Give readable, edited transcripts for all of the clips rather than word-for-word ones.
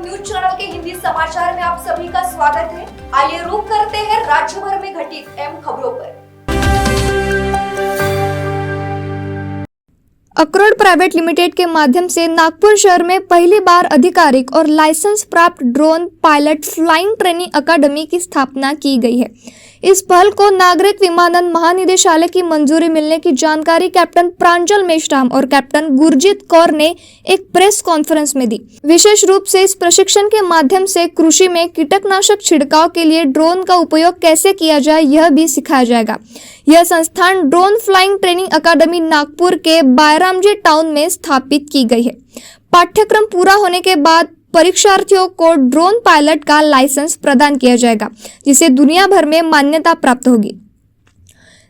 News channel के हिंदी समाचार में आप सभी का स्वागत है। आइए रुक करते हैं राज्य भर में घटित अहम खबरों पर। अक्रोड प्राइवेट लिमिटेड के माध्यम से नागपुर शहर में पहली बार आधिकारिक और लाइसेंस प्राप्त ड्रोन पायलट फ्लाइंग ट्रेनिंग अकादमी की स्थापना की गई है। इस पहल को नागरिक विमानन महानिदेशालय की मंजूरी मिलने की जानकारी कैप्टन प्रांजल मेश्राम और कैप्टन गुरजीत कौर ने एक प्रेस कॉन्फ्रेंस में दी। विशेष रूप से इस प्रशिक्षण के माध्यम से कृषि में कीटनाशक छिड़काव के लिए ड्रोन का उपयोग कैसे किया जाए यह भी सिखाया जाएगा। यह संस्थान ड्रोन फ्लाइंग ट्रेनिंग अकादमी नागपुर के बायरामजी टाउन में स्थापित की गई है। पाठ्यक्रम पूरा होने के बाद परीक्षार्थियों को ड्रोन पायलट का लाइसेंस प्रदान किया जाएगा, जिसे दुनिया भर में मान्यता प्राप्त होगी।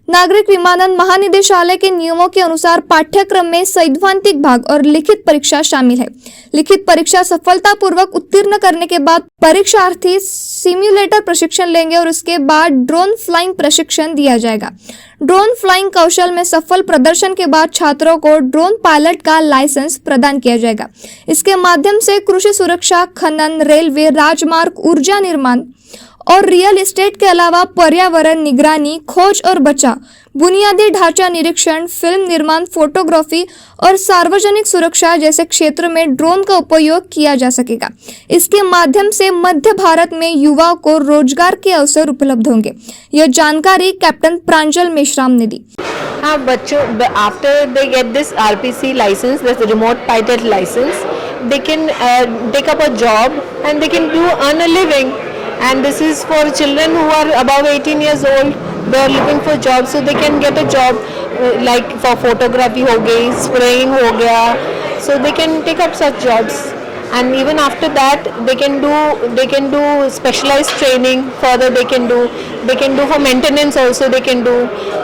नागरिक विमानन महानिदेशालय के नियमों के अनुसार पाठ्यक्रम में सैद्धांतिक भाग और लिखित परीक्षा शामिल है। लिखित परीक्षा सफलतापूर्वक उत्तीर्ण करने के बाद परीक्षार्थी सिम्युलेटर प्रशिक्षण लेंगे और उसके बाद ड्रोन फ्लाइंग प्रशिक्षण दिया जाएगा। ड्रोन फ्लाइंग कौशल में सफल प्रदर्शन के बाद छात्रों को ड्रोन पायलट का लाइसेंस प्रदान किया जाएगा। इसके माध्यम से कृषि सुरक्षा, खनन, रेलवे, राजमार्ग, ऊर्जा निर्माण और रियल एस्टेट के अलावा पर्यावरण निगरानी, खोज और बचाव, बुनियादी ढांचा निरीक्षण, फिल्म निर्माण, फोटोग्राफी और सार्वजनिक सुरक्षा जैसे क्षेत्र में ड्रोन का उपयोग किया जा सकेगा। इसके माध्यम से मध्य भारत में युवाओं को रोजगार के अवसर उपलब्ध होंगे। यह जानकारी कैप्टन प्रांजल मेश्राम ने दी। हाँ, बच्चों after they get this RPC licence, this remote pilot licence, they can take up a job and they can do earn a living. And this is for children who are above 18 years old. They are looking for jobs, so they can get a job like for photography हो गई, spraying हो गया, so they can take up such jobs. And even after that, they can do specialized training. Further, they can do for maintenance also. They can do.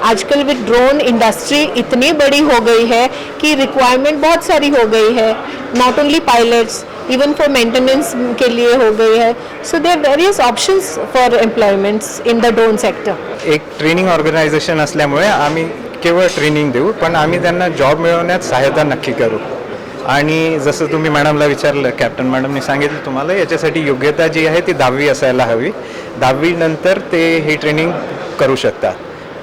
आजकल with drone industry इतनी बड़ी हो गई है कि requirement बहुत सारी हो गई है. Not only pilots, even for maintenance के लिए हो गई है. So there are various options for employments in the drone sector. एक ट्रेनिंग ऑर्गनायझेशन असल्यामुळे आम्ही केवळ ट्रेनिंग देऊ, पण आम्ही त्यांना जॉब मिळवण्यात सहायता नक्की करू. आणि जसं तुम्ही मॅडमला विचारलं, कॅप्टन मॅडमने सांगितलं तुम्हाला याच्यासाठी योग्यता जी आहे ती 10वी असायला हवी. 10वी नंतर ते ही ट्रेनिंग करू शकतात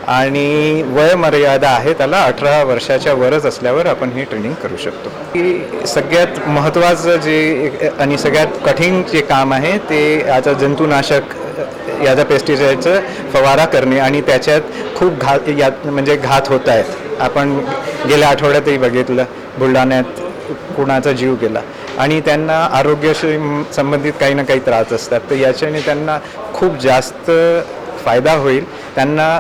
आणि वय मर्यादा आहे त्याला 18 वर्षाच्या वरच असल्यावर आपण ही ट्रेनिंग करू शकतो. की सगळ्यात महत्त्वाचं जे आणि सगळ्यात कठीण जे काम आहे ते आता जंतुनाशक याचा पेस्टिसाइडचं फवारा करणे आणि त्याच्यात खूप घात होत आहेत. आपण गेल्या आठवड्यातही बघितलं बुलढाण्यात कुणाचा जीव गेला आणि त्यांना आरोग्याशी संबंधित काही ना काही त्रास असतात. तर याच्याने त्यांना खूप जास्त फायदा होईल. त्यांना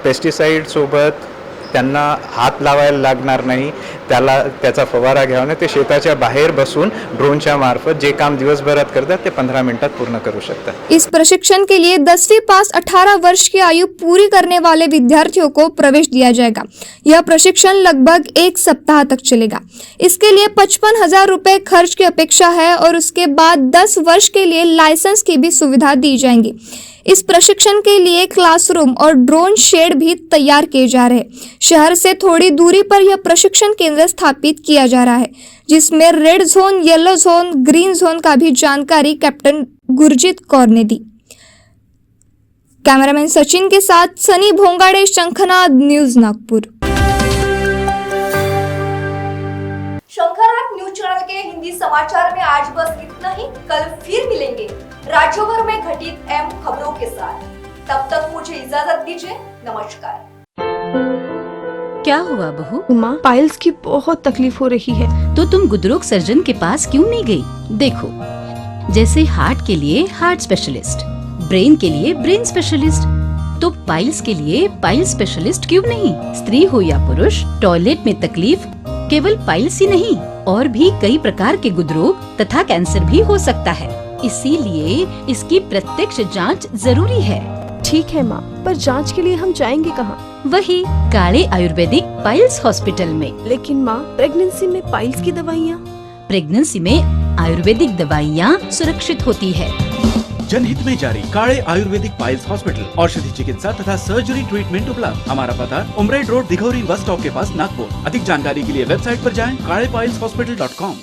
पेस्टिसाइडसोबत त्यांना हात लावायला लागणार नाही, त्याचा फवारा घ्यावा. ते शेताच्या बाहेर बसून ड्रोनच्या मार्फत जे काम दिवसभरात करतात ते 15 मिनिटात पूर्ण करू शकतात. इस प्रशिक्षण के लिए 10वीं पास 18 वर्ष की आयु पूरी करने वाले विद्यार्थियों को प्रवेश दिया जाएगा। यह प्रशिक्षण लगभग 1 सप्ताह तक चलेगा। इसके लिए 55,000 रुपए खर्च की अपेक्षा है और उसके बाद 10 वर्ष के लिए लाइसेंस की भी सुविधा दी जाएगी। इस प्रशिक्षण के लिए क्लासरूम और ड्रोन शेड भी तैयार किए जा रहे हैं। शहर से थोड़ी दूरी पर यह प्रशिक्षण केंद्र स्थापित किया जा रहा है, जिसमें red zone, yellow zone, green zone का भी जानकारी कैप्टन गुरजीत कौर ने दी। कैमरामैन सचिन के साथ सनी भोंगाड़े, शंखनाद न्यूज नागपुर। शंखनाद न्यूज चैनल के हिंदी समाचार में आज बस इतना ही। कल फिर मिलेंगे राज्यों भर में घटित अहम खबरों के साथ। तब तक मुझे इजाजत दीजिए। नमस्कार। क्या हुआ बहू? माँ, पाइल्स की बहुत तकलीफ हो रही है। तो तुम गुदरोग सर्जन के पास क्यों नहीं गई? देखो, जैसे हार्ट के लिए हार्ट स्पेशलिस्ट, ब्रेन के लिए ब्रेन स्पेशलिस्ट, तो पाइल्स के लिए पाइल स्पेशलिस्ट क्यों नहीं? स्त्री हो या पुरुष, टॉयलेट में तकलीफ केवल पाइल्स ही नहीं, और भी कई प्रकार के गुदरोग तथा कैंसर भी हो सकता है। इसीलिए इसकी प्रत्यक्ष जांच जरूरी है। ठीक है माँ, पर जांच के लिए हम जाएंगे कहाँ? वही काले आयुर्वेदिक पाइल्स हॉस्पिटल में। लेकिन माँ, प्रेगनेंसी में पाइल्स की दवाइयाँ? प्रेगनेंसी में आयुर्वेदिक दवाइयाँ सुरक्षित होती है। जनहित में जारी काड़े आयुर्वेदिक पाइल्स हॉस्पिटल, औषधि चिकित्सा तथा सर्जरी ट्रीटमेंट उपलब्ध। हमारा पता उमरेड रोड, दिघौरी बस स्टॉप के पास, नागपुर। अधिक जानकारी के लिए वेबसाइट पर जाएं kadepailshhospital.com।